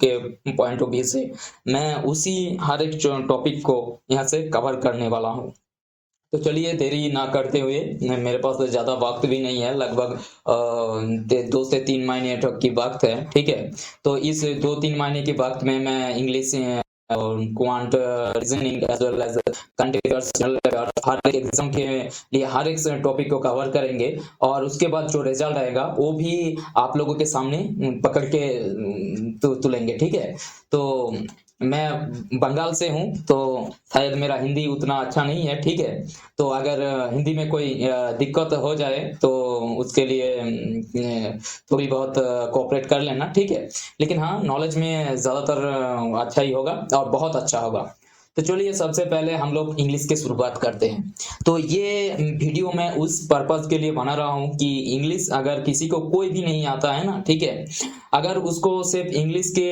के point of view से मैं उसी हर एक टॉपिक को यहाँ से कवर करने वाला हूँ। तो चलिए देरी ना करते हुए, मेरे पास तो ज़्यादा वक्त भी नहीं है, लगभग 2 से 3 महीने तक की वक्त है, ठीक है। तो इस 2-3 महीने के वक्त में मैं इंग्लिश और quant reasoning as well as हर एक एग्जाम के लिए हर एक टॉपिक को कवर करेंगे, और उसके बाद जो रिजल्ट आएगा वो भी आप लोगों के सामने पकड़ के तुलेंगे, ठीक है। तो मैं बंगाल से हूँ, तो शायद मेरा हिंदी उतना अच्छा नहीं है, ठीक है। तो अगर हिंदी में कोई दिक्कत हो जाए तो उसके लिए थोड़ी बहुत कोऑपरेट कर लेना, ठीक है। लेकिन हाँ, नॉलेज में ज़्यादातर अच्छा ही होगा और बहुत अच्छा होगा। तो चलिए सबसे पहले हम लोग इंग्लिश की शुरुआत करते हैं। तो ये वीडियो मैं उस पर्पज के लिए बना रहा हूँ कि इंग्लिश अगर किसी को कोई भी नहीं आता है ना, ठीक है, अगर उसको सिर्फ इंग्लिश के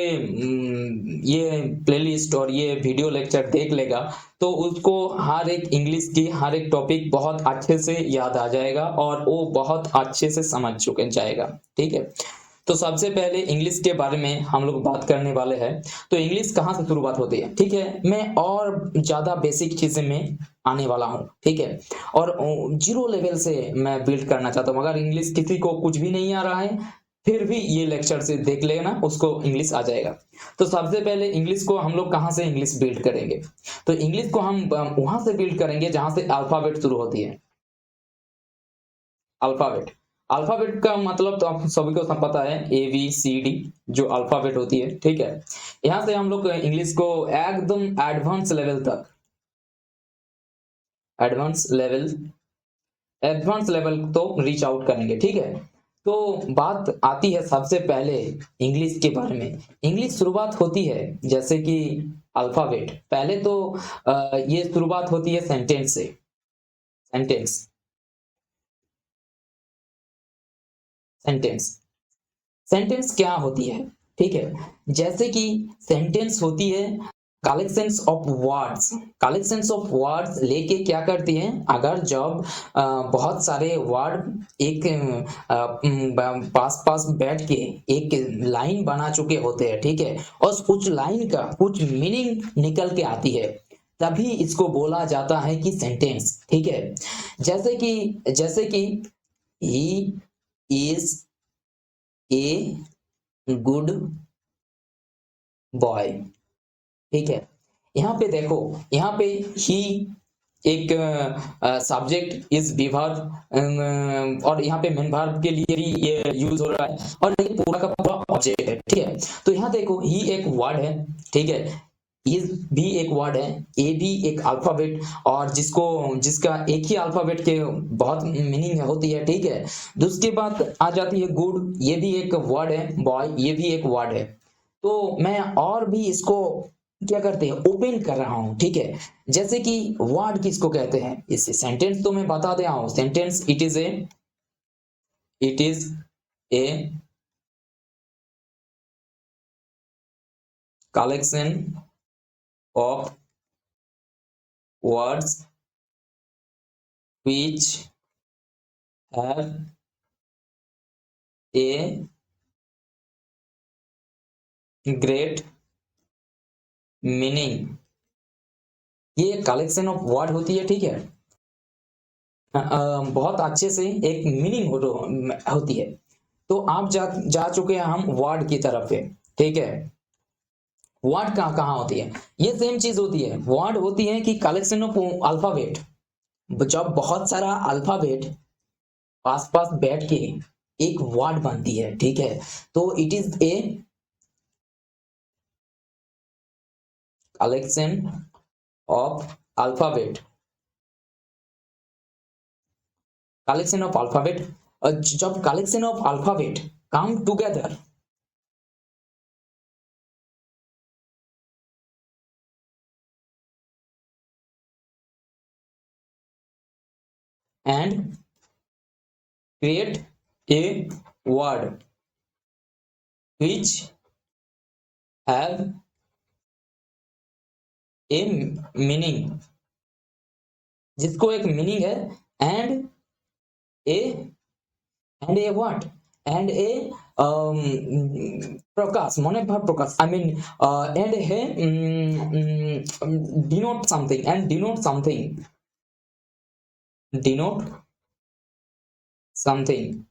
ये प्लेलिस्ट और ये वीडियो लेक्चर देख लेगा तो उसको हर एक इंग्लिश की हर एक टॉपिक बहुत अच्छे से याद आ जाएगा और वो बहुत अच्छे से समझ चुके जाएगा, ठीक है। तो सबसे पहले इंग्लिश के बारे में हम लोग बात करने वाले हैं। तो इंग्लिश कहाँ से शुरुआत होती है, ठीक है। मैं और ज्यादा बेसिक चीजें में आने वाला हूँ, ठीक है, और जीरो लेवल से मैं बिल्ड करना चाहता हूँ। अगर इंग्लिश किसी को कुछ भी नहीं आ रहा है फिर भी ये लेक्चर से देख लेना, उसको इंग्लिश आ जाएगा। तो सबसे पहले इंग्लिश को हम लोग कहाँ से इंग्लिश बिल्ड करेंगे, तो इंग्लिश को हम वहां से बिल्ड करेंगे जहां से अल्फाबेट शुरू होती है। अल्फाबेट, अल्फाबेट का मतलब तो आप सभी को सब पता है, ABCD जो अल्फाबेट होती है, ठीक है। यहां से हम लोग इंग्लिश को एकदम एडवांस लेवल एडवांस लेवल तो रीच आउट करेंगे, ठीक है। तो बात आती है सबसे पहले इंग्लिश के बारे में। इंग्लिश शुरुआत होती है जैसे कि अल्फाबेट, पहले तो ये शुरुआत होती है सेंटेंस से। सेंटेंस सेंटेंस सेंटेंस क्या होती है, ठीक है। जैसे कि सेंटेंस होती है collections of words. Collections of words लेके क्या करती है, अगर जब बहुत सारे वर्ड एक पास पास बैठ के एक लाइन बना चुके होते हैं, ठीक है, और कुछ लाइन का कुछ मीनिंग निकल के आती है, तभी इसको बोला जाता है कि सेंटेंस, ठीक है। जैसे कि he is a good boy, ठीक है। यहाँ पे देखो, यहाँ पे ही एक सब्जेक्ट इज विभाग, और यहाँ पे मेन वर्ब के लिए भी ये यूज हो रहा है, और ये पूरा का पूरा ऑब्जेक्ट है, ठीक है। तो यहाँ देखो ही एक वर्ड है, ठीक है, इज भी एक वर्ड है, ए भी एक अल्फाबेट, और जिसका एक ही अल्फाबेट के बहुत मीनिंग होती है, ठीक है। उसके बाद आ जाती है गुड, ये भी एक वर्ड है, बॉय ये भी एक वर्ड है। तो मैं और भी इसको क्या करते हैं, ओपन कर रहा हूं, ठीक है। जैसे कि वर्ड किसको कहते हैं, इस सेंटेंस तो मैं बता दे रहा हूं। Sentence it is a collection of words which have a great meaning। ये कलेक्शन ऑफ वर्ड होती है, ठीक है। बहुत अच्छे से एक मीनिंग होती है। तो आप जा चुके हैं हम वर्ड की तरफ पे, ठीक है। वर्ड कहाँ कहाँ होती है, ये सेम चीज होती है। वर्ड होती है कि कलेक्शन ऑफ अल्फाबेट, जब बहुत सारा अल्फाबेट पास पास बैठ के एक वर्ड बनती है, ठीक है। तो it is a collection of alphabet, collection of alphabet. जब collection of alphabet come together and create a word which have a meaning, जिसको एक मीनिंग है, and A what and a Prakash, Mone Bhav Prakash. I mean, and a denote something and denote something. Denote something.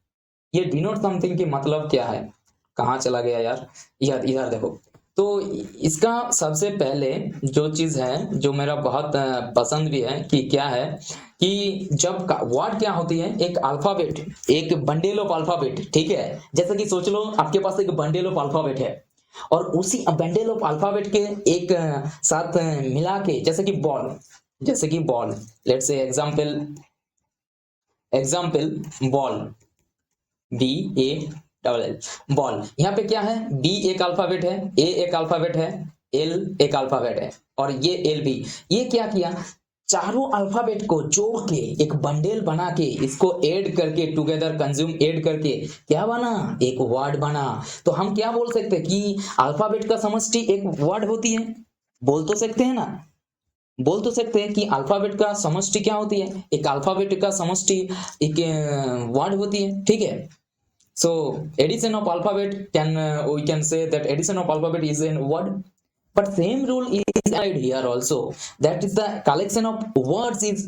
ये denote something की मतलब क्या है? कहाँ चला गया यार? इधर इधर देखो। तो इसका सबसे पहले जो चीज है जो मेरा बहुत पसंद भी है कि क्या है कि जब वर्ड क्या होती है, एक अल्फाबेट, एक बंडल ऑफ अल्फाबेट, ठीक है। जैसे कि सोच लो आपके पास एक बंडल ऑफ अल्फाबेट है और उसी बंडल ऑफ अल्फाबेट के एक साथ मिला के, जैसे कि ball, let's say example ball, B A double L, ball. यहाँ पे क्या है, बी एक अल्फाबेट है, ए एक अल्फाबेट है, एल एक अल्फाबेट है और ये एल बी। ये क्या किया, चारों अल्फाबेट को जोड़ के एक बंडल बना के इसको ऐड करके टुगेदर कंज्यूम ऐड करके क्या बना, एक वर्ड बना। तो हम क्या बोल सकते हैं कि अल्फाबेट का समष्टि एक वर्ड होती है। बोल तो सकते हैं ना, बोल तो सकते हैं कि अल्फाबेट का समष्टि क्या होती है, एक अल्फाबेट का समष्टि एक वर्ड होती है, ठीक है। So addition of alphabet we can say that addition of alphabet is a word, but same rule is applied here also. That is the collection of words is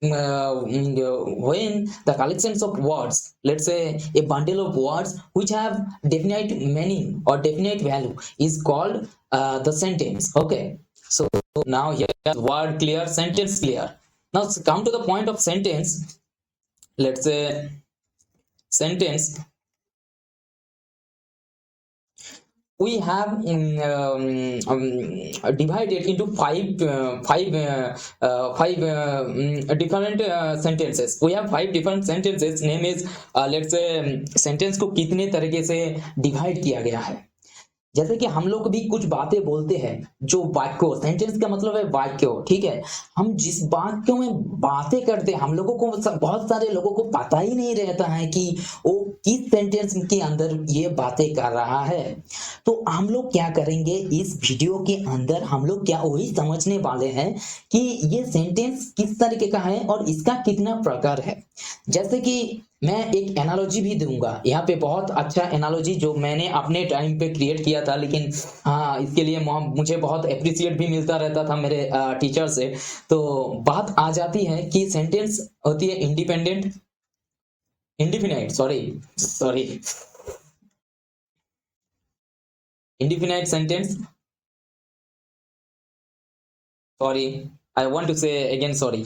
when the collections of words, let's say a bundle of words which have definite meaning or definite value is called the sentence. Okay, so now here word clear, sentence clear. Now come to the point of sentence. Let's say sentence we have divided into five different sentences. We have 5 different sentences. Name is let's say sentence को कितने तरीके से divide किया गया है। जैसे कि हम लोग भी कुछ बातें बोलते हैं जो वाक्यों, सेंटेंस का मतलब है वाक्यों, ठीक है। हम जिस वाक्यों में बातें करते हैं, हम लोगों को, बहुत सारे लोगों को पता ही नहीं रहता है कि वो किस सेंटेंस के अंदर ये बातें कर रहा है। तो हम लोग क्या करेंगे, इस वीडियो के अंदर हम लोग क्या वही समझने वाले हैं कि ये सेंटेंस किस तरीके का है और इसका कितना प्रकार है। जैसे कि मैं एक एनालॉजी भी दूंगा यहाँ पे, बहुत अच्छा एनालॉजी जो मैंने अपने टाइम पे क्रिएट किया था, लेकिन हाँ इसके लिए मुझे बहुत अप्रिसिएट भी मिलता रहता था मेरे टीचर से। तो बात आ जाती है कि सेंटेंस होती है independent, indefinite, sorry indefinite sentence, sorry, I want to say again sorry,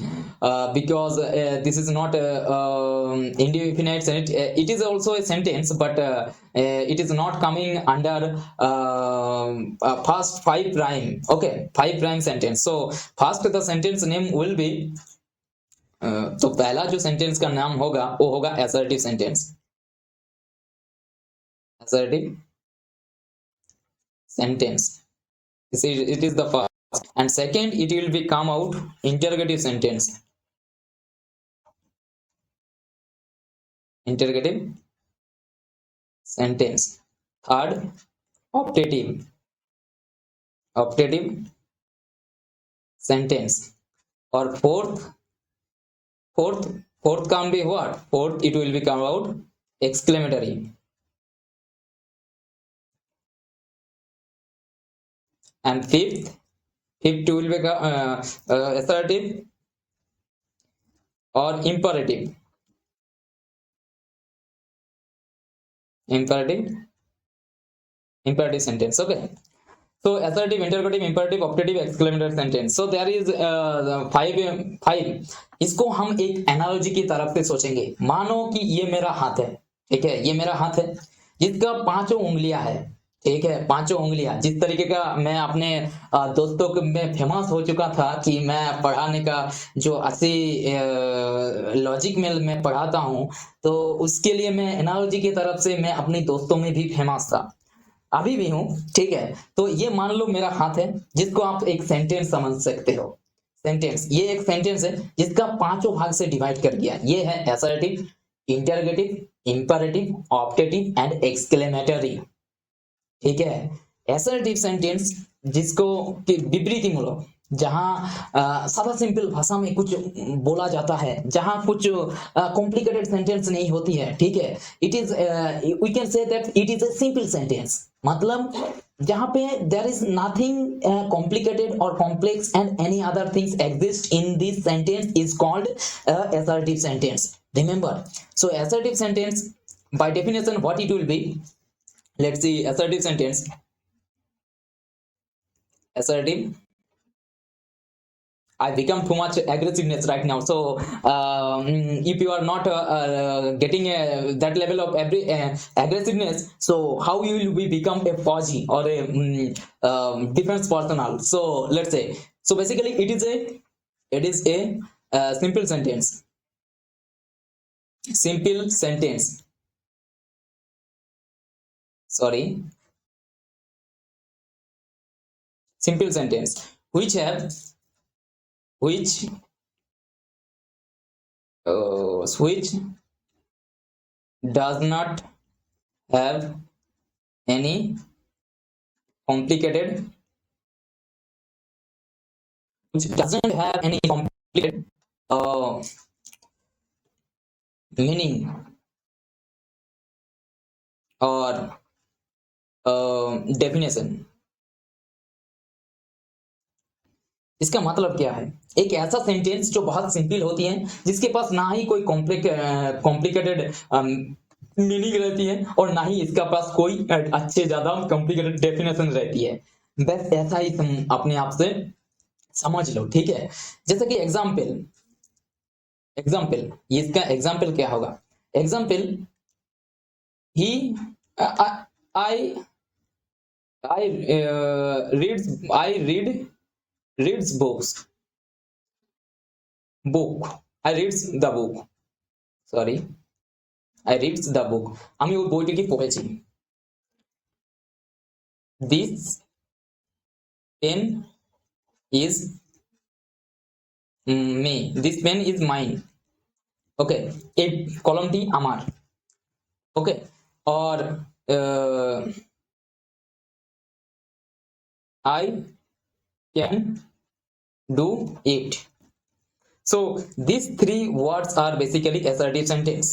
because this is not indefinite sentence. It is also a sentence, but it is not coming under first 5 prime. Okay, 5 prime sentence. So first the sentence name will be तो पहला जो sentence का नाम होगा वो होगा assertive sentence. Assertive sentence, it is the first, and second it will be come out interrogative sentence, interrogative sentence, third optative sentence, or fourth can be what, fourth it will be come out exclamatory, and fifth will be assertive or imperative sentence. Okay, so assertive, interrogative, imperative, optative, exclamatory sentence. So there is five. इसको हम एक analogy की तरफ से सोचेंगे। मानो कि ये मेरा हाथ है, ठीक है, ये मेरा हाथ है जिसका 5 उंगलियां है, ठीक है, 5 उंगलियां। जिस तरीके का मैं अपने दोस्तों में फेमस हो चुका था कि मैं पढ़ाने का जो अच्छी लॉजिक में मैं पढ़ाता हूं, तो उसके लिए मैं एनालॉजी की तरफ से मैं अपने दोस्तों में भी फेमस था, अभी भी हूं, ठीक है। तो ये मान लो मेरा हाथ है जिसको आप एक सेंटेंस समझ सकते हो। सेंटेंस, ये एक सेंटेंस है जिसका 5 भाग से डिवाइड कर दिया। ये है assertive, interrogative, imperative, optative and exclamatory, ठीक है। असर्टिव सेंटेंस जिसको विपरीत मूलक, जहां सादा सिंपल भाषा में कुछ बोला जाता है, जहां कुछ कॉम्प्लिकेटेड सेंटेंस नहीं होती है, ठीक है। It is we can say that it is a simple sentence, मतलब जहां पे देयर इज नथिंग कॉम्प्लिकेटेड और complex and any other things exist in this sentence is called assertive sentence. Remember, so assertive sentence by definition what it will be, let's see. Assertive sentence, assertive, I become too much aggressiveness right now. So if you are not getting that level of every aggressiveness, so how you will be become a Fauji or a defense personnel? So let's say, so basically it is a simple sentence. Simple sentence, sorry, simple sentence which have which does not have any complicated, which doesn't have any complicated meaning or definition. इसका मतलब क्या है? एक ऐसा sentence जो बहुत simple होती है, जिसके पास ना ही कोई कॉम्प्लिकेटेड मीनिंग रहती है और ना ही इसका पास कोई अच्छे ज्यादा कॉम्प्लिकेटेड डेफिनेशन रहती है। बस ऐसा ही तुम अपने आप से समझ लो, ठीक है। जैसे कि एग्जाम्पल, इसका एग्जाम्पल क्या होगा? Example, he reads books, I reads the book, sorry, I reads the book, আমি ওই বইটিকে পড়েছি। This pen is me, this pen is mine, ওকে, এই কলমটি আমার, ওকে। और I can do it. So these three words are basically assertive sentence.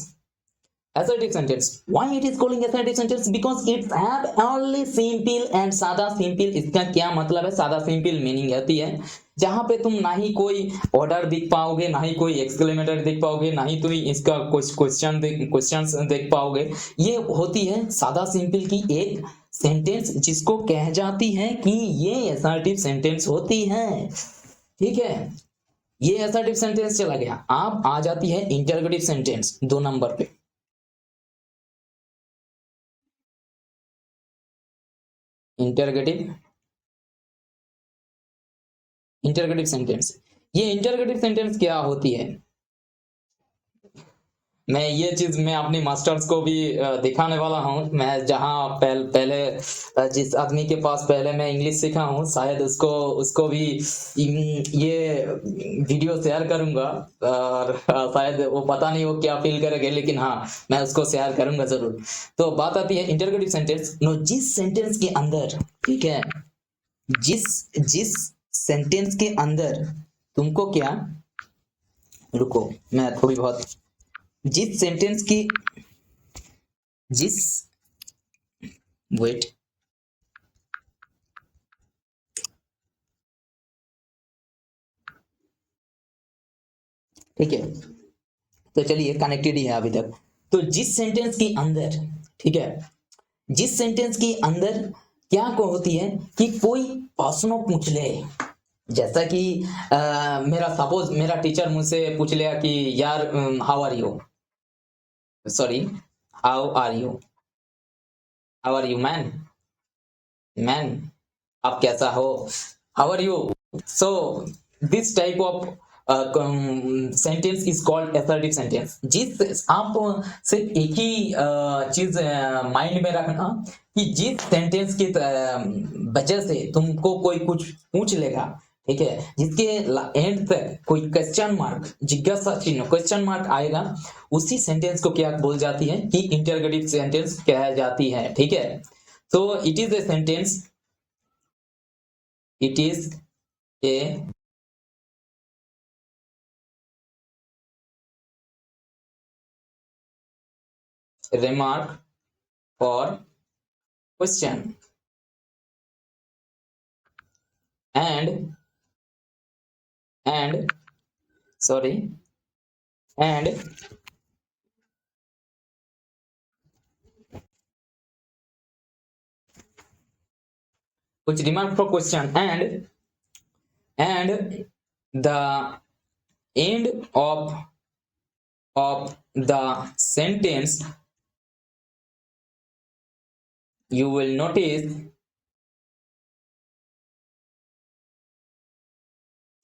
Assertive sentence, why it is calling assertive sentence? Because it have only simple and सादा simple. इसका क्या मतलब है? सादा simple meaning होती है जहां पे तुम ना ही कोई ऑर्डर देख पाओगे, ना ही कोई एक्सक्लेमेटर देख पाओगे, ना ही तुम इसका कुछ क्वेश्चंस देख पाओगे। ये होती है सादा सिंपल की एक सेंटेंस, जिसको कह जाती है कि ये असर्टिव सेंटेंस होती है, ठीक है। ये असर्टिव सेंटेंस चला गया। अब आ जाती है इंटरोगेटिव सेंटेंस 2 नंबर पे। इंटरोगेटिव सेंटेंस, ये इंटरोगेटिव सेंटेंस क्या होती है? मैं ये चीज मैं अपनी मास्टर्स को भी दिखाने वाला हूँ। मैं जहाँ पहले जिस आदमी के पास पहले मैं इंग्लिश सीखा हूँ, शायद उसको भी ये वीडियो शेयर करूंगा, और शायद वो पता नहीं वो क्या फील करेगा, लेकिन हाँ, मैं उसको शेयर करूंगा जरूर। तो बात आती है इंटरोगेटिव सेंटेंस। नो, जिस सेंटेंस के अंदर, ठीक है, जिस सेंटेंस के अंदर तुमको क्या, रुको मैं थोड़ी बहुत, जिस सेंटेंस की वेट, ठीक है, तो चलिए कनेक्टेड ही है अभी तक। तो जिस सेंटेंस के अंदर, ठीक है, जिस सेंटेंस के अंदर क्या को होती है कि कोई प्रश्न पूछ ले, जैसा कि मेरा टीचर मुझसे पूछ लिया कि यार how are you, sorry, how are you man, आप कैसा हो, how are you. So this type of sentence is called assertive sentence. जिस आप सिर्फ एक ही चीज माइंड में रखना कि जिस सेंटेंस की वजह से तुमको कोई कुछ पूछ लेगा, ठीक है, जिसके एंड तक कोई क्वेश्चन मार्क, जिज्ञासा चिन्ह, क्वेश्चन मार्क आएगा, उसी सेंटेंस को क्या बोल जाती है कि इंटरोगेटिव सेंटेंस कहा जाती है, ठीक है। तो it is a sentence, it is A remark or question, and sorry, and which remark for question, and the end of the sentence you will notice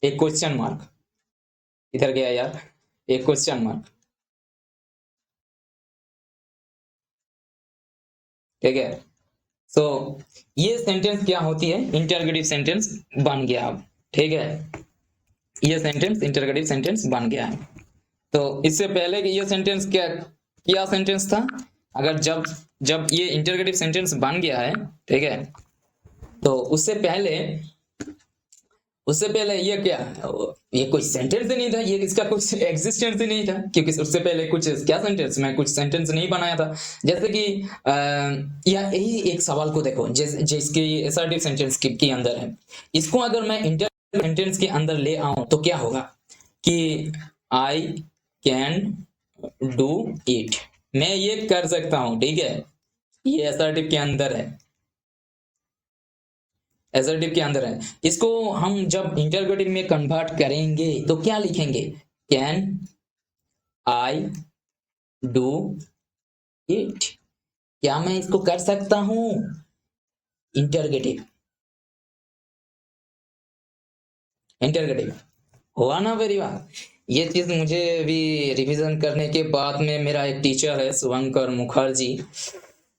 a question mark. इधर गया यार, एक क्वेश्चन मार्क, ठीक है। सो ये sentence क्या होती है, इंटरगेटिव सेंटेंस बन गया अब, ठीक है। ये सेंटेंस इंटरगेटिव सेंटेंस बन गया है। तो इससे पहले कि ये सेंटेंस क्या सेंटेंस था, अगर जब ये इंटरगेटिव सेंटेंस बन गया है, ठीक है, तो उससे पहले ये क्या, ये कोई सेंटेंस ही नहीं था, ये इसका कुछ एग्जिस्टेंस ही नहीं था, क्योंकि उससे पहले कुछ क्या सेंटेंस, मैं कुछ सेंटेंस नहीं बनाया था। जैसे कि यही एक सवाल को देखो, जिसकी असर्टिव सेंटेंस के अंदर है, इसको अगर मैं इंटरगेटिव सेंटेंस के अंदर ले आऊं तो क्या होगा कि आई कैन डू इट, मैं ये कर सकता हूं, ठीक है, ये असर्टिव के अंदर है, एसर्टिव के अंदर है। इसको हम जब इंटरगेटिव में कन्वर्ट करेंगे तो क्या लिखेंगे, कैन आई डू इट, क्या मैं इसको कर सकता हूं, इंटरगेटिव हुआ ना, वेरी वाह। ये चीज मुझे भी रिवीजन करने के बाद में, मेरा एक टीचर है शुभंकर मुखर्जी,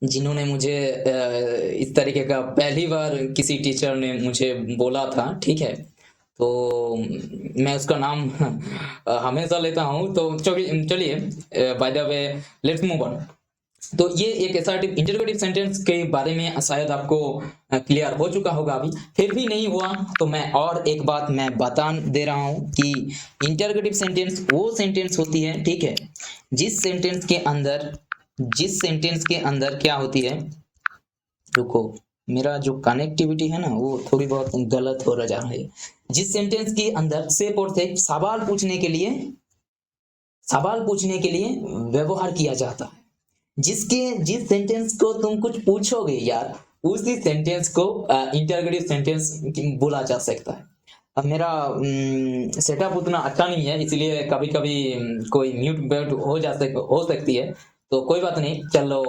जिन्होंने मुझे इस तरीके का पहली बार किसी टीचर ने मुझे बोला था, ठीक है, तो मैं उसका नाम हमेशा लेता हूं। तो चलिए by the way let's move on. तो ये एक असर्टिव इंटरगेटिव सेंटेंस के बारे में शायद आपको क्लियर हो चुका होगा, अभी फिर भी नहीं हुआ तो मैं और एक बात मैं बता दे रहा हूं कि इंटरगेटिव सेंटेंस वो सेंटेंस होती है, ठीक है, जिस सेंटेंस के अंदर क्या होती है, रुको मेरा जो कनेक्टिविटी है ना वो थोड़ी बहुत गलत हो रहा है। जिस सेंटेंस के अंदर सिर्फ और सिर्फ सवाल पूछने के लिए व्यवहार किया जाता है, जिस सेंटेंस को तुम कुछ पूछोगे यार, उसी सेंटेंस को इंटरगेटिव सेंटेंस बोला जा सकता है। अब मेरा सेटअप उतना अच्छा नहीं है, इसलिए कभी कभी कोई म्यूट हो सकती है, तो कोई बात नहीं, चलो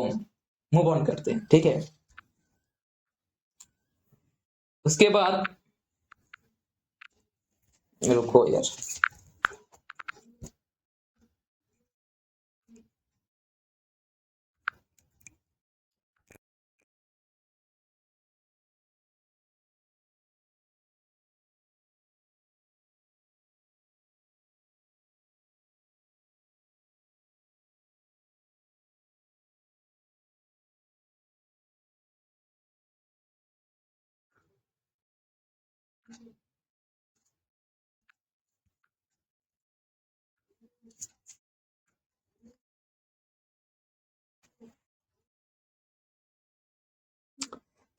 मूव ऑन करते हैं, ठीक है। उसके बाद रुको यार,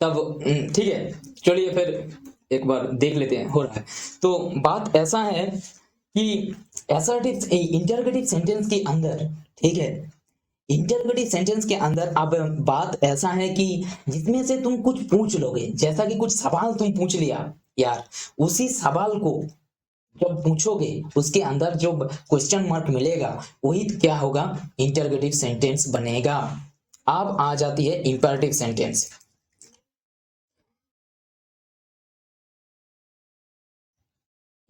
तब ठीक है, चलिए फिर एक बार देख लेते हैं हो रहा है। तो बात ऐसा है कि असर्टिव इंटरगेटिव सेंटेंस के अंदर, ठीक है, इंटरगेटिव सेंटेंस के अंदर अब बात ऐसा है कि जिसमें से तुम कुछ पूछ लोगे, जैसा कि कुछ सवाल तुम पूछ लिया यार, उसी सवाल को जब पूछोगे उसके अंदर जो क्वेश्चन मार्क मिलेगा वही क्या होगा, इंटरगेटिव सेंटेंस बनेगा। अब आ जाती है इंपेरेटिव सेंटेंस।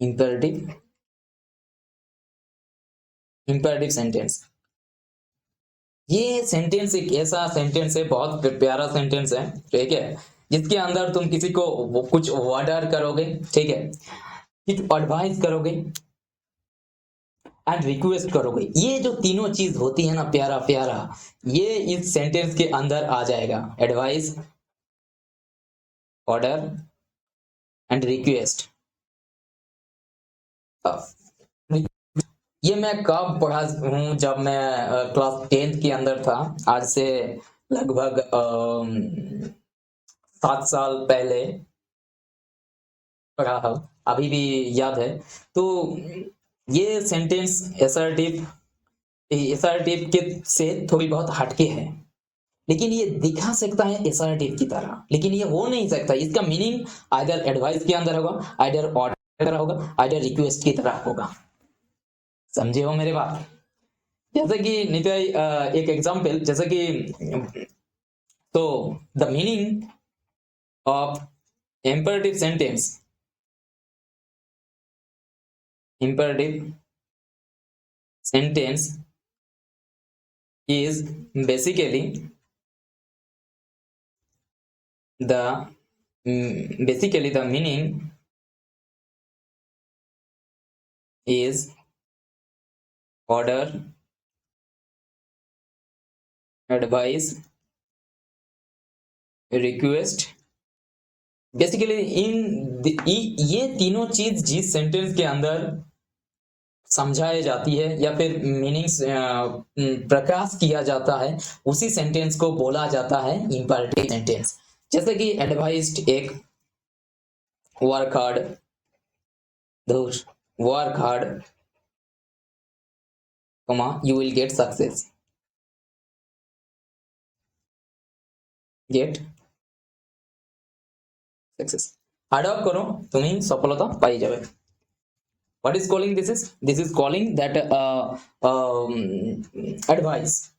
इंपेरेटिव सेंटेंस, ये सेंटेंस एक ऐसा सेंटेंस है, बहुत प्यारा सेंटेंस है, ठीक है, जिसके अंदर तुम किसी को कुछ ऑर्डर करोगे, ठीक है, कुछ एडवाइस करोगे एंड रिक्वेस्ट करोगे, ये जो तीनों चीज होती है ना, प्यारा प्यारा, ये इस सेंटेंस के अंदर आ जाएगा, एडवाइस, ऑर्डर एंड रिक्वेस्ट। ये मैं कब पढ़ा हूँ, जब मैं क्लास 10th के अंदर था, आज से लगभग 7 साल पहले पढ़ा है, अभी भी याद है। तो ये सेंटेंस एसआरटिव के से थोड़ी बहुत हटके है, लेकिन ये दिखा सकता है एसआरटिव की तरह, लेकिन ये हो नहीं सकता। इसका मीनिंग आइदर एडवाइस के अंदर होगा, आइदर ऑर्डर की तरह होगा, आइदर रिक्वेस्ट की तरह होगा। समझे हो मेरे बात? जैसे कि नित्य एक एग्जांपल, जैसे कि तो the meaning of imperative sentence is basically the meaning is order, advice, request। Basically ये तीनों चीज जिस सेंटेंस के अंदर समझाई जाती है या फिर मीनिंग्स प्रकाश किया जाता है, उसी सेंटेंस को बोला जाता है इंपैरेटिव सेंटेंस। जैसे कि एडवाइस्ड एक work hard you will get success, hard work करो तुम्हें सफलता पाई जाए। What is calling this is? This is calling that advice.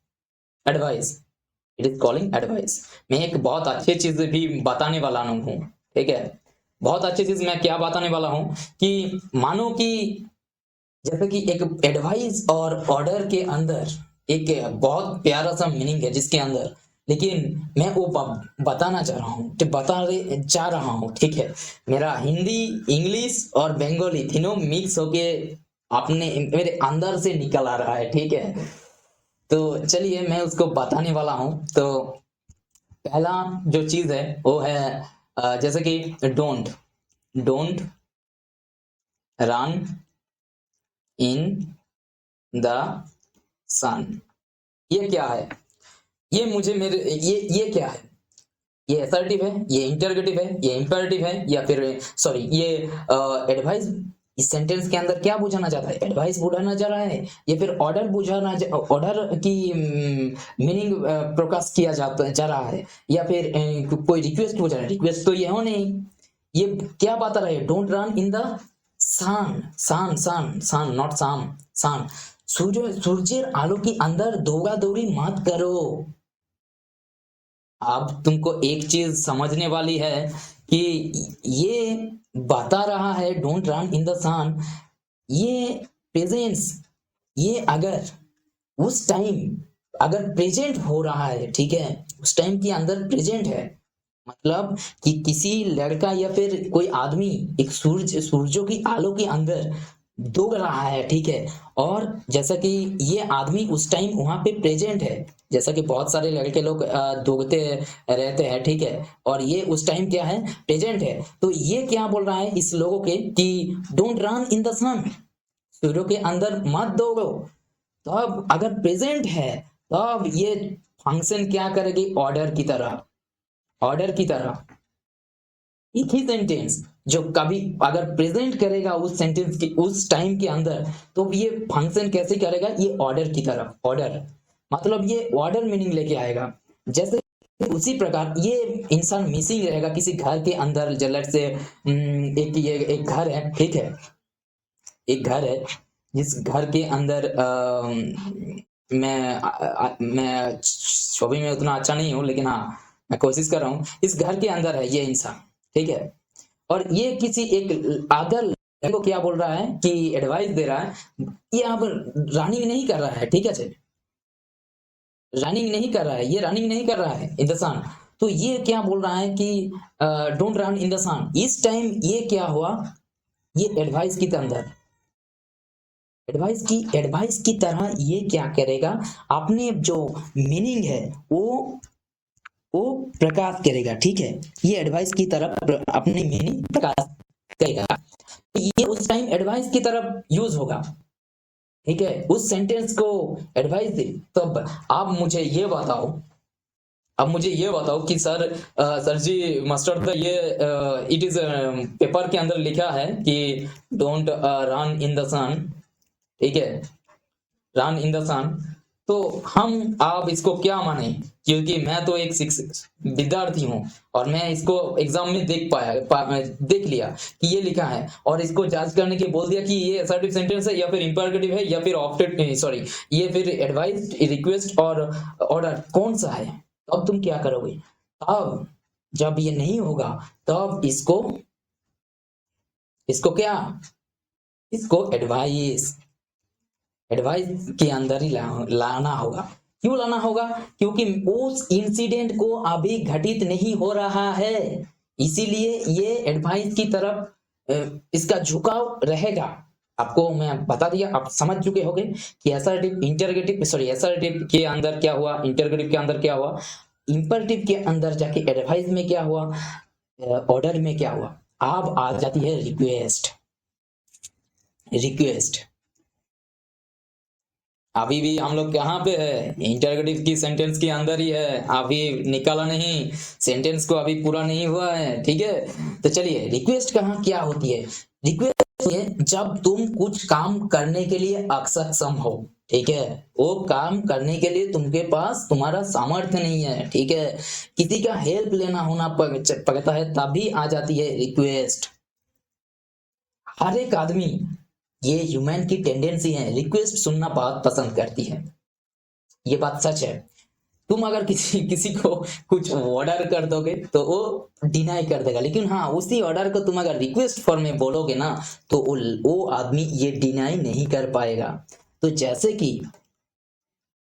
It is calling advice. मैं एक बहुत अच्छी चीज भी बताने वाला हूँ, ठीक है। बहुत अच्छी चीज मैं क्या बताने वाला हूँ कि मानो कि जैसे कि एक एडवाइस और ऑर्डर के अंदर एक बहुत प्यारा सा मीनिंग है जिसके अंदर, लेकिन मैं वो बताना चाह रहा हूँ, ठीक है। मेरा हिंदी, इंग्लिश और बंगाली तीनों मिक्स होके अपने मेरे अंदर से निकल आ रहा है, ठीक है। तो चलिए मैं उसको बताने वाला हूँ। तो पहला जो चीज है वो है जैसे कि डोंट रन इन द सन। ये क्या है? ये मुझे ये क्या है? ये असर्टिव है, ये इंटरगेटिव है, ये इंपेरेटिव है, या फिर सॉरी ये एडवाइस। इस सेंटेंस के अंदर क्या बुझाना चाहता है? एडवाइस बुझाना चाह रहा है या फिर ऑर्डर की मीनिंग प्रकाश किया जा रहा है, या फिर कोई रिक्वेस्ट बुझा रहा है? रिक्वेस्ट तो ये हो नहीं। ये क्या बता रहा है? Don't run in the sun not sun. सूर्य आलो के अंदर दौड़ा दौड़ी मत करो। अब तुमको एक चीज समझने वाली है कि ये बता रहा है डोंट रन इन द सन, ये प्रेजेंस, ये अगर उस टाइम अगर प्रेजेंट हो रहा है, ठीक है, उस टाइम के अंदर प्रेजेंट है, मतलब कि किसी लड़का या फिर कोई आदमी एक सूर्यों की आलो के अंदर दौड़ रहा है, ठीक है, और जैसा कि ये आदमी उस टाइम वहां पे प्रेजेंट है, जैसा कि बहुत सारे लड़के लोग दौड़ते रहते हैं, ठीक है, और ये उस टाइम क्या है? प्रेजेंट है। तो ये क्या बोल रहा है इस लोगों के कि डोंट रन इन द सन, सूर्यों के अंदर मत दौड़ो। तो अब अगर प्रेजेंट है तो अब ये फंक्शन क्या करेगी? ऑर्डर की तरह। एक ही सेंटेंस जो कभी अगर प्रेजेंट करेगा उस सेंटेंस के उस टाइम के अंदर, तो ये फंक्शन कैसे करेगा? ये ऑर्डर की तरह। ऑर्डर मतलब ये ऑर्डर मीनिंग लेके आएगा। जैसे उसी प्रकार ये इंसान मिसिंग रहेगा किसी घर के अंदर, जलट से एक घर है, ठीक है, एक घर है जिस घर के अंदर मैं छवि में उतना अच्छा नहीं हूँ, लेकिन हाँ मैं कोशिश कर रहा हूँ। इस घर के अंदर है ये इंसान, ठीक है, और ये किसी एक अदर को क्या बोल रहा है कि एडवाइस दे रहा है। ये अब रनिंग नहीं कर रहा है, ठीक है, रनिंग नहीं कर रहा है, ये रनिंग नहीं कर रहा है इन द सन। तो ये क्या बोल रहा है कि डोंट रन इन द सन। इस टाइम ये क्या हुआ? ये एडवाइस की तरह ये क्या करेगा? अपने जो मीनिंग है वो प्रकाश करेगा, ठीक है। ये एडवाइस की तरफ अपनी मीनिंग प्रकाश करेगा। ये उस टाइम एडवाइस की तरफ यूज होगा, ठीक है, उस सेंटेंस को एडवाइस दे। तब आप मुझे ये बताओ, अब मुझे ये बताओ कि सर सर जी मास्टर तो ये इट इज पेपर के अंदर लिखा है कि डोंट रन इन द सन, ठीक है, रन इन द सन। तो हम आप इसको क्या माने, क्योंकि मैं तो एक शिक्षक विद्यार्थी हूं और मैं इसको एग्जाम में देख लिया कि ये लिखा है, और इसको जांच करने के बोल दिया कि ये असर्टिव सेंटेंस है या फिर इंपेरेटिव है या फिर ऑप्टेड, सॉरी, ये फिर एडवाइस, रिक्वेस्ट और ऑर्डर कौन सा है। तब तुम क्या करोगे, तब जब ये नहीं होगा तब इसको इसको क्या, इसको एडवाइस, एडवाइस के अंदर ही लाना होगा। क्यों लाना होगा, क्योंकि उस इंसिडेंट को अभी घटित नहीं हो रहा है, इसीलिए ये एडवाइस की तरफ इसका झुकाव रहेगा। आपको मैं बता दिया, आप समझ चुके होंगे कि असर्टिव इंटरगेटिव, सॉरी, असर्टिव के अंदर क्या हुआ, इंटरगेटिव के अंदर क्या हुआ, इंपरेटिव के अंदर जाके एडवाइस में क्या हुआ, ऑर्डर में क्या हुआ। अब आ जाती है रिक्वेस्ट। रिक्वेस्ट अभी भी हम लोग कहाँ पे है, इंटरगेटिव की सेंटेंस के अंदर ही है, अभी निकाला नहीं, सेंटेंस को अभी पूरा नहीं हुआ है, ठीक है। तो चलिए, रिक्वेस्ट कहाँ क्या होती है, रिक्वेस्ट है जब तुम कुछ काम करने के लिए अक्षम हो, ठीक है, वो काम करने के लिए तुमके पास तुम्हारा सामर्थ्य नहीं है, ठीक है, किसी का हेल्प लेना होना पड़ता है, तभी आ जाती है रिक्वेस्ट। हर एक आदमी, ये ह्यूमन की टेंडेंसी है, रिक्वेस्ट सुनना बहुत पसंद करती है, ये बात सच है। तुम अगर किसी किसी को कुछ ऑर्डर कर दोगे तो वो डिनाई कर देगा, लेकिन हाँ, उसी ऑर्डर को तुम अगर रिक्वेस्ट फॉर्म में बोलोगे ना, तो वो आदमी ये डिनाई नहीं कर पाएगा। तो जैसे कि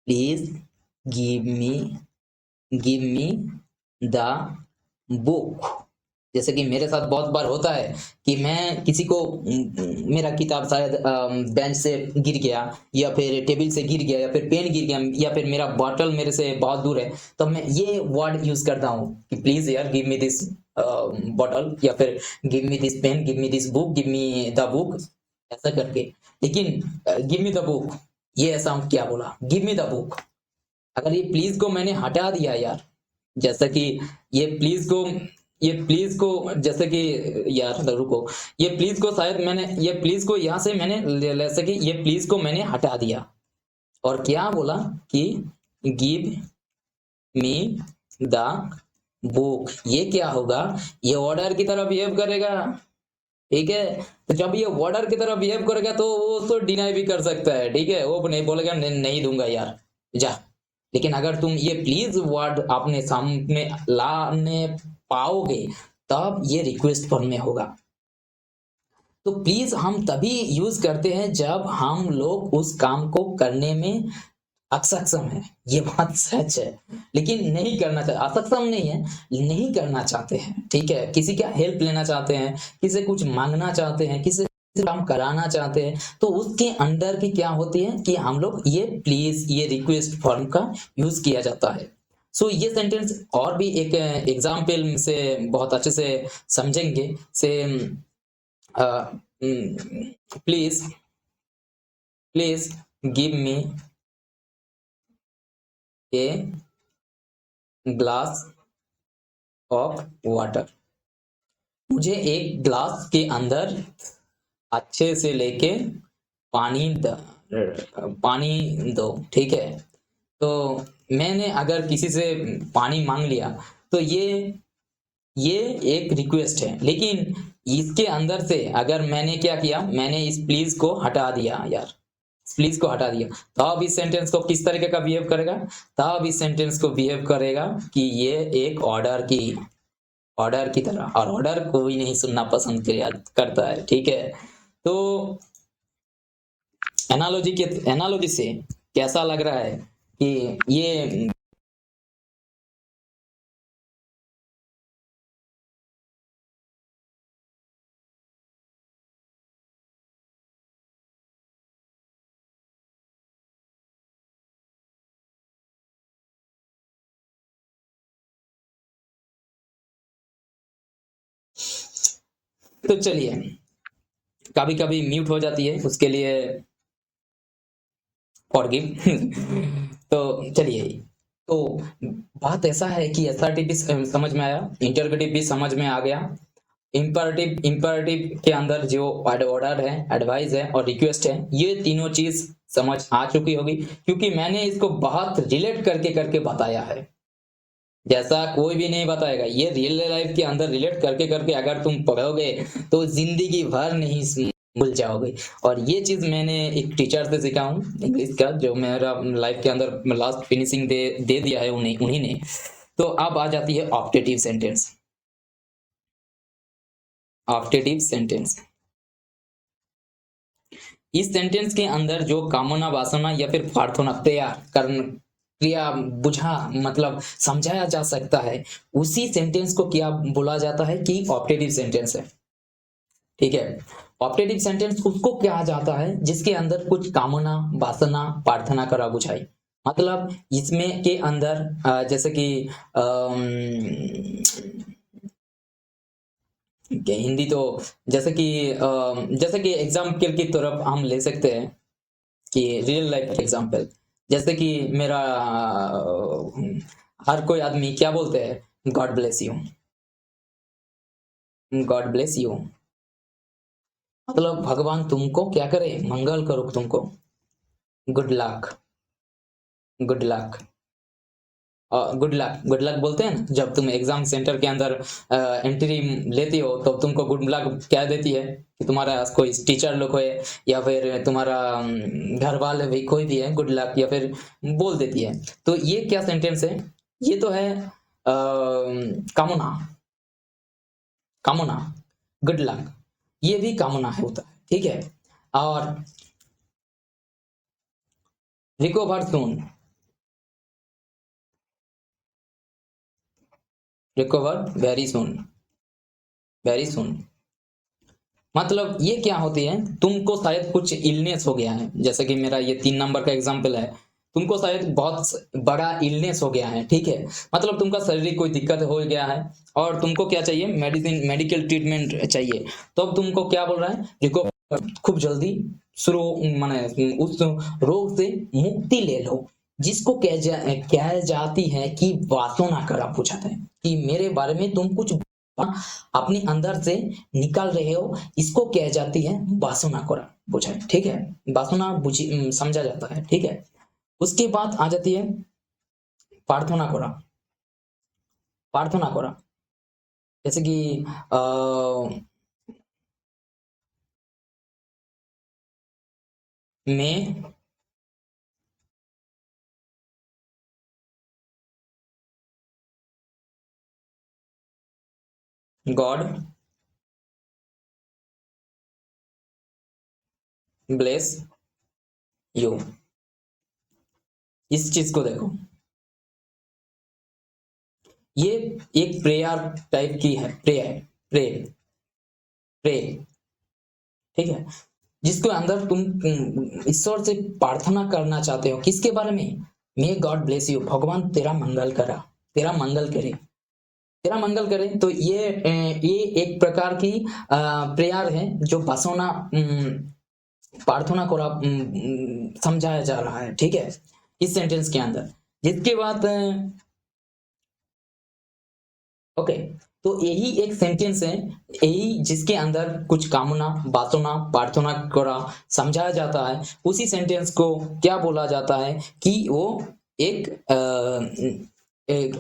please give me the book, जैसे कि मेरे साथ बहुत बार होता है कि मैं किसी को मेरा किताब शायद बेंच से गिर गया, या फिर टेबल से गिर गया, या फिर पेन गिर गया, या फिर मेरा बॉटल मेरे से बहुत दूर है, तो मैं ये वर्ड यूज करता हूँ कि प्लीज यार गिव मी दिस बॉटल, या फिर give me this pen, give me this book, give me the book, ऐसा करके। लेकिन गिव मी द बुक, ये ऐसा क्या बोला, गिव मी द बुक। अगर ये प्लीज को मैंने हटा दिया यार, जैसा कि ये प्लीज को ये प्लीज को जैसे कि यार रुको, ये प्लीज को शायद मैंने, ये प्लीज को यहां से मैंने जैसे कि ये प्लीज को मैंने हटा दिया और क्या बोला कि गिव मी द बुक, ये क्या होगा, ये ऑर्डर की तरह बिहेव करेगा, ठीक है। तो जब ये ऑर्डर की तरह बिहेव करेगा तो वो तो डिनाई भी कर सकता है, ठीक है, वो नहीं बोलेगा नहीं दूंगा यार, जा। लेकिन अगर तुम ये प्लीज वर्ड अपने सामने लाने पाओगे, तब ये रिक्वेस्ट फॉर्म में होगा। तो प्लीज हम तभी यूज करते हैं जब हम लोग उस काम को करने में असक्षम है, ये बात सच है। लेकिन नहीं करना चाहते, असक्षम नहीं है, नहीं करना चाहते हैं, ठीक है, किसी का हेल्प लेना चाहते हैं, किसी से कुछ मांगना चाहते हैं, किसी से काम कराना चाहते हैं, तो उसके अंदर की क्या होती है कि हम लोग ये प्लीज, ये रिक्वेस्ट फॉर्म का यूज किया जाता है। सो ये सेंटेंस और भी एक एग्जाम्पल से बहुत अच्छे से समझेंगे। से please please give me a glass of water, मुझे एक ग्लास के अंदर अच्छे से लेके पानी पानी दो, ठीक है। तो मैंने अगर किसी से पानी मांग लिया, तो ये एक रिक्वेस्ट है, लेकिन इसके अंदर से अगर मैंने क्या किया, मैंने इस प्लीज को हटा दिया यार, प्लीज को हटा दिया, तब इस सेंटेंस को किस तरीके का बिहेव करेगा, तब इस सेंटेंस को बिहेव करेगा कि ये एक ऑर्डर की तरह, और ऑर्डर कोई नहीं सुनना पसंद करता है, ठीक है। तो एनालॉजी से कैसा लग रहा है कि ये, तो चलिए, कभी कभी म्यूट हो जाती है, उसके लिए फॉरगिव। तो चलिए, तो बात ऐसा है कि एसआरटी भी समझ में आया, इंटरगेटिव भी समझ में आ गया, इंपरेटिव के अंदर जो ऑर्डर है, एडवाइस है और रिक्वेस्ट है, ये तीनों चीज समझ आ चुकी होगी, क्योंकि मैंने इसको बहुत रिलेट करके करके बताया है, जैसा कोई भी नहीं बताएगा। ये रियल लाइफ के अंदर रिलेट करके करके अगर तुम पढ़ोगे तो जिंदगी भर नहीं भूल जाओगे। और ये चीज मैंने एक टीचर से सीखा हूँ इंग्लिश का, जो मेरा लाइफ के अंदर लास्ट फिनिशिंग दे दिया है उन्हीं ने। तो अब आ जाती है ऑप्टेटिव सेंटेंस। ऑप्टेटिव सेंटेंस, इस सेंटेंस के अंदर जो कामना, वासना या फिर प्रार्थना, क्रिया बुझा मतलब समझाया जा सकता है, उसी सेंटेंस को क्या बोला जाता है कि ऑप्टेटिव सेंटेंस है। ठीक है, ऑप्टेटिव सेंटेंस उसको कहा जाता है जिसके अंदर कुछ कामना, वासना, प्रार्थना करा बुझाई। मतलब इसमें के अंदर जैसे कि हिंदी तो जैसे कि एग्जाम्पल की तरफ हम ले सकते हैं कि रियल लाइफ एग्जाम्पल, जैसे कि मेरा हर कोई आदमी क्या बोलते हैं, God bless you, God bless you, मतलब भगवान तुमको क्या करे, मंगल करो तुमको, good luck, good luck, good luck बोलते हैं ना, जब तुम एग्जाम सेंटर के अंदर एंट्री लेती हो तो तुमको गुड लक क्या देती है कि तुम्हारा कोई टीचर लोग हो या फिर तुम्हारा घर वाले भी कोई भी है, गुड लक या फिर बोल देती है। तो ये क्या सेंटेंस है, ये तो है कामना, कामना, गुड लक, ये भी कामना है होता है। ठीक है, और recover soon, recover very soon, very soon, मतलब ये क्या होती है, तुमको शायद कुछ इलनेस हो गया है, जैसे कि मेरा ये 3 नंबर का एग्जाम्पल है, तुमको शायद बहुत बड़ा इलनेस हो गया है। ठीक है, मतलब तुमका शरीर कोई दिक्कत हो गया है और तुमको क्या चाहिए, मेडिसिन, मेडिकल ट्रीटमेंट चाहिए। तो अब तुमको क्या बोल रहा है, रिकवर, खूब जल्दी शुरू माने उस रोग से मुक्ति ले लो, जिसको कह जाती है कि वासना करा पूछाता है कि मेरे बारे में तुम कुछ अपने अंदर से निकाल रहे हो, इसको कह जाती है वासना करा बुझाए। ठीक है, वासना बुझी समझा जाता है। ठीक है, उसके बाद आ जाती है प्रार्थना करा, प्रार्थना करा, जैसे कि मैं गॉड ब्लेस यू, इस चीज को देखो, ये एक प्रेयर टाइप की है, प्रेयर, प्रे, प्रे, ठीक है, जिसके अंदर तुम ईश्वर से प्रार्थना करना चाहते हो, किसके बारे में, मे गॉड ब्लेस यू, भगवान तेरा मंगल करा, तेरा मंगल करे, तेरा मंगल करे। तो ये एक प्रकार की प्रेयर है जो वासना प्रार्थना को समझाया जा रहा है। ठीक है, इस सेंटेंस के अंदर, जिसके बाद ओके, तो यही एक सेंटेंस है, यही जिसके अंदर कुछ कामना, वासना, प्रार्थना करा समझाया जाता है, उसी सेंटेंस को क्या बोला जाता है कि वो एक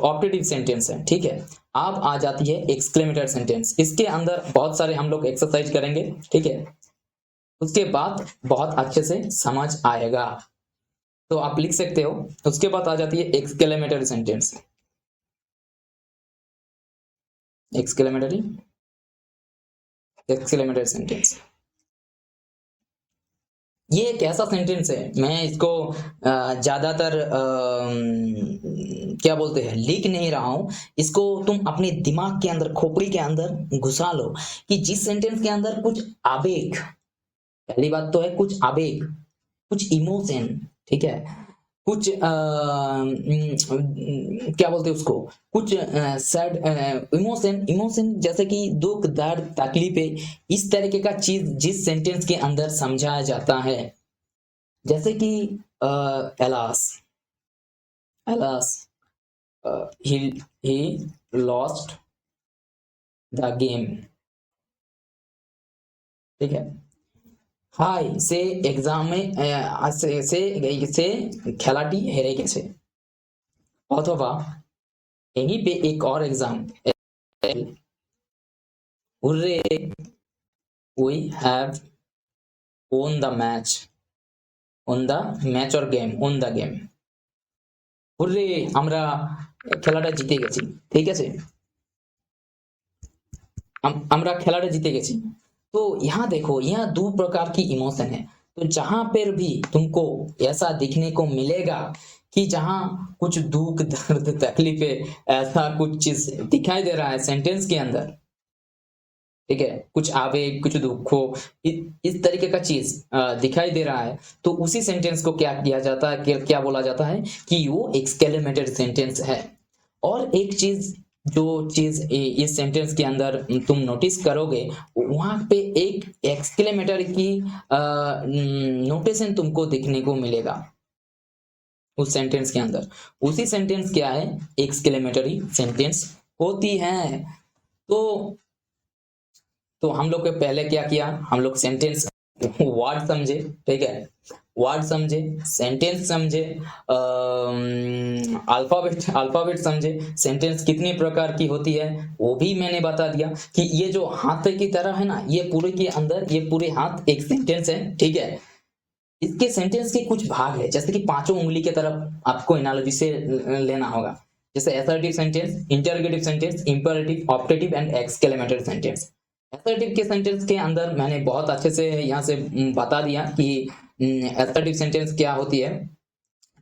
ऑप्टेटिव सेंटेंस है। ठीक है, अब आ जाती है एक्सक्लेमेटरी सेंटेंस, इसके अंदर बहुत सारे हम लोग एक्सरसाइज करेंगे। ठीक है, उसके बाद बहुत अच्छे से समझ आएगा, तो आप लिख सकते हो। उसके बाद आ जाती है एक्सक्लेमेटरी सेंटेंस, एक्सक्लेमेटरी सेंटेंस, ये एक ऐसा सेंटेंस है, मैं इसको ज्यादातर क्या बोलते हैं लिख नहीं रहा हूं, इसको तुम अपने दिमाग के अंदर, खोपड़ी के अंदर घुसा लो कि जिस सेंटेंस के अंदर कुछ आवेग, पहली बात तो है कुछ आवेग, कुछ इमोशन, ठीक है, कुछ क्या बोलते हैं उसको, कुछ सैड इमोशन इमोशन जैसे कि दुख दर्द तकलीफें, इस तरीके का चीज जिस सेंटेंस के अंदर समझाया जाता है, जैसे कि alas, alas he lost the game, ठीक है। हाय से एग्जाम में से খেলাটি হেরে গেছে, অথবা यहीं पे एक और exam, hurray we have won the match, on the match or game, on the game, hurray আমরা খেলাটা জিতে গেছি, ঠিক আছে, আমরা খেলাটা जीते গেছি। तो यहाँ देखो, यहाँ दो प्रकार की इमोशन है। तो जहां पर भी तुमको ऐसा दिखने को मिलेगा कि जहां कुछ दुख दर्द तकलीफे ऐसा कुछ चीज दिखाई दे रहा है सेंटेंस के अंदर, ठीक है, कुछ आवेग कुछ दुखो इस तरीके का चीज दिखाई दे रहा है, तो उसी सेंटेंस को क्या किया जाता है, क्या बोला जाता है कि वो एक्सक्लेमेटेड सेंटेंस है। और एक चीज जो चीज इस सेंटेंस के अंदर तुम नोटिस करोगे, वहां पे एक एक्सक्लेमेटर की नोटेशन तुमको देखने को मिलेगा उस सेंटेंस के अंदर। उसी सेंटेंस क्या है, एक्सक्लेमेटरी सेंटेंस होती है। तो हम लोग के पहले क्या किया, हम लोग सेंटेंस वर्ड समझे, ठीक है, वर्ड समझे, सेंटेंस समझे, अल्फाबेट समझे, सेंटेंस कितनी प्रकार की होती है वो भी मैंने बता दिया कि ये जो हाथ की तरह है ना, ये पूरे के अंदर ये पूरे हाथ एक सेंटेंस है, ठीक है। इसके सेंटेंस के कुछ भाग है, जैसे कि पांचों उंगली की तरफ आपको एनालॉजी से लेना होगा, जैसे assertive sentence, interrogative sentence, imperative, optative and exclamatory sentence. Assertive के सेंटेंस के अंदर मैंने बहुत अच्छे से यहाँ से बता दिया कि असर्टिव सेंटेंस क्या होती है,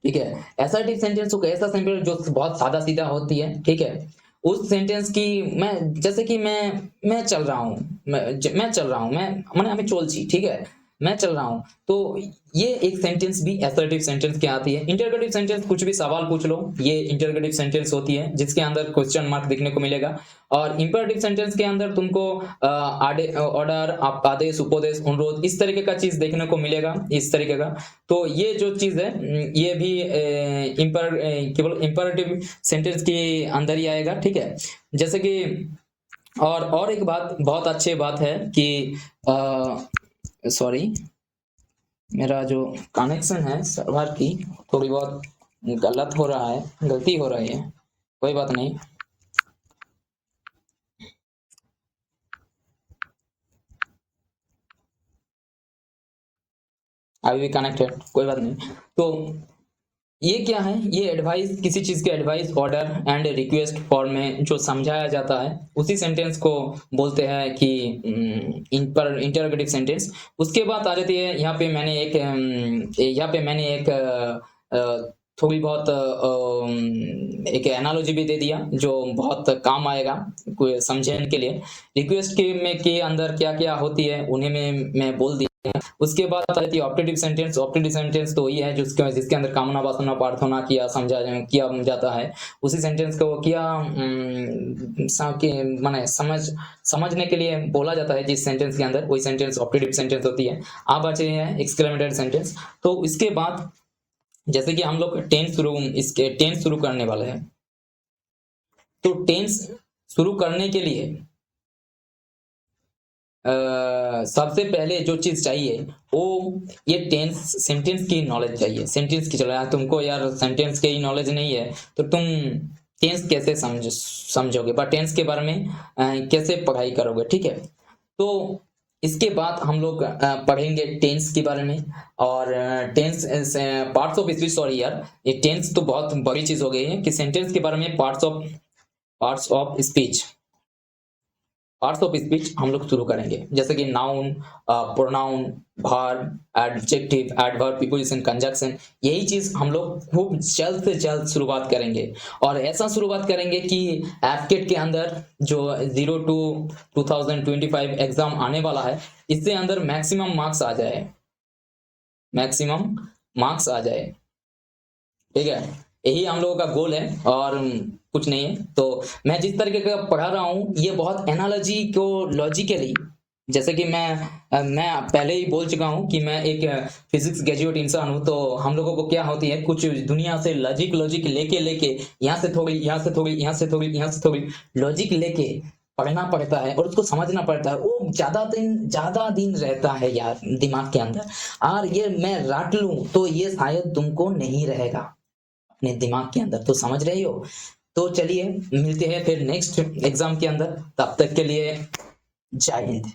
ठीक है। असर्टिव सेंटेंस को ऐसा सेंटेंस जो बहुत सादा सीधा होती है, ठीक है। उस सेंटेंस की मैं जैसे कि मैं चल रहा हूँ, मैं चल रहा हूँ, मैं मैंने हमें चलছি, ठीक है, मैं चल रहा हूँ, तो ये एक सेंटेंस भी असर्टिव सेंटेंस क्या आती है। इंटरोगेटिव सेंटेंस कुछ भी सवाल पूछ लो, ये इंटरोगेटिव सेंटेंस होती है जिसके अंदर क्वेश्चन मार्क देखने को मिलेगा। और इंपेरेटिव सेंटेंस के अंदर तुमको ऑर्डर, आदेश, उपदेश, अनुरोध, इस तरीके का चीज देखने को मिलेगा, इस तरीके का। तो ये जो चीज है ये भी केवल इंपेरेटिव सेंटेंस के अंदर ही आएगा, ठीक है। जैसे कि और एक बात, बहुत अच्छी बात है कि सॉरी, मेरा जो कनेक्शन है सर्वर की थोड़ी बहुत गलत हो रहा है, गलती हो रही है, कोई बात नहीं। अभी भी कनेक्टेड, कोई बात नहीं। तो ये क्या है, ये एडवाइस, किसी चीज के advice, order and request form में जो समझाया जाता है उसी सेंटेंस को बोलते हैं कि इंटरोगेटिव सेंटेंस। उसके बाद आ जाती है, यहाँ पे मैंने एक थोड़ी बहुत एक एनालॉजी भी दे दिया जो बहुत काम आएगा समझने के लिए। रिक्वेस्ट के अंदर क्या क्या होती है उन्हें मैं बोल दिया। उसके बाद आती है ऑप्टेटिव सेंटेंस। ऑप्टेटिव सेंटेंस तो ये है जिसके अंदर कामना वासना प्रार्थना किया किया जाता है। उसी सेंटेंस को क्या माने समझने के लिए बोला जाता है जिस सेंटेंस के अंदर, वही सेंटेंस ऑप्टेटिव सेंटेंस होती है। आप बचे हैं एक्सक्लेमेटरी सेंटेंस। तो इसके बाद जैसे कि हम लोग टेंस शुरू करने वाले हैं, तो टेंस शुरू करने के लिए सबसे पहले जो चीज चाहिए वो ये टेंस सेंटेंस की नॉलेज चाहिए। सेंटेंस की चलो यार, तुमको यार सेंटेंस की नॉलेज नहीं है तो तुम टेंस कैसे समझोगे, पर टेंस के बारे में कैसे पढ़ाई करोगे, ठीक है। तो इसके बाद हम लोग पढ़ेंगे टेंस के बारे में। और tense parts of speech, sorry यार, ये टेंस तो बहुत बड़ी चीज हो गई है कि सेंटेंस के बारे में पार्ट्स ऑफ स्पीच हम लोग शुरू करेंगे, जैसे कि noun, pronoun, verb, adjective, adverb, preposition, conjunction. यही चीज हम लोग खूब जल्द से जल्द शुरुआत करेंगे। और ऐसा शुरुआत करेंगे कि एफकेट के अंदर जो 0 to 2025 एग्जाम आने वाला है, इससे अंदर मैक्सिमम मार्क्स आ जाए, ठीक है, यही हम लोगों का गोल है और कुछ नहीं है। तो मैं जिस तरीके का पढ़ा रहा हूँ ये बहुत एनालॉजी को लॉजिकली, जैसे कि मैं पहले ही बोल चुका हूँ कि मैं एक फिजिक्स ग्रेजुएट इंसान हूँ, तो हम लोगों को क्या होती है कुछ दुनिया से लॉजिक लॉजिक लेके लेके यहाँ से थोड़ी, यहाँ से थोड़ी, यहाँ से थोड़ी, यहाँ से थोड़ी लॉजिक लेके पढ़ना पड़ता है और उसको समझना पड़ता है। वो ज्यादा दिन रहता है यार दिमाग के अंदर, और ये मैं रट लूं तो ये शायद तुमको नहीं रहेगा अपने दिमाग के अंदर, तो समझ रहे हो। तो चलिए मिलते हैं फिर नेक्स्ट एग्जाम के अंदर, तब तक के लिए जय हिंद।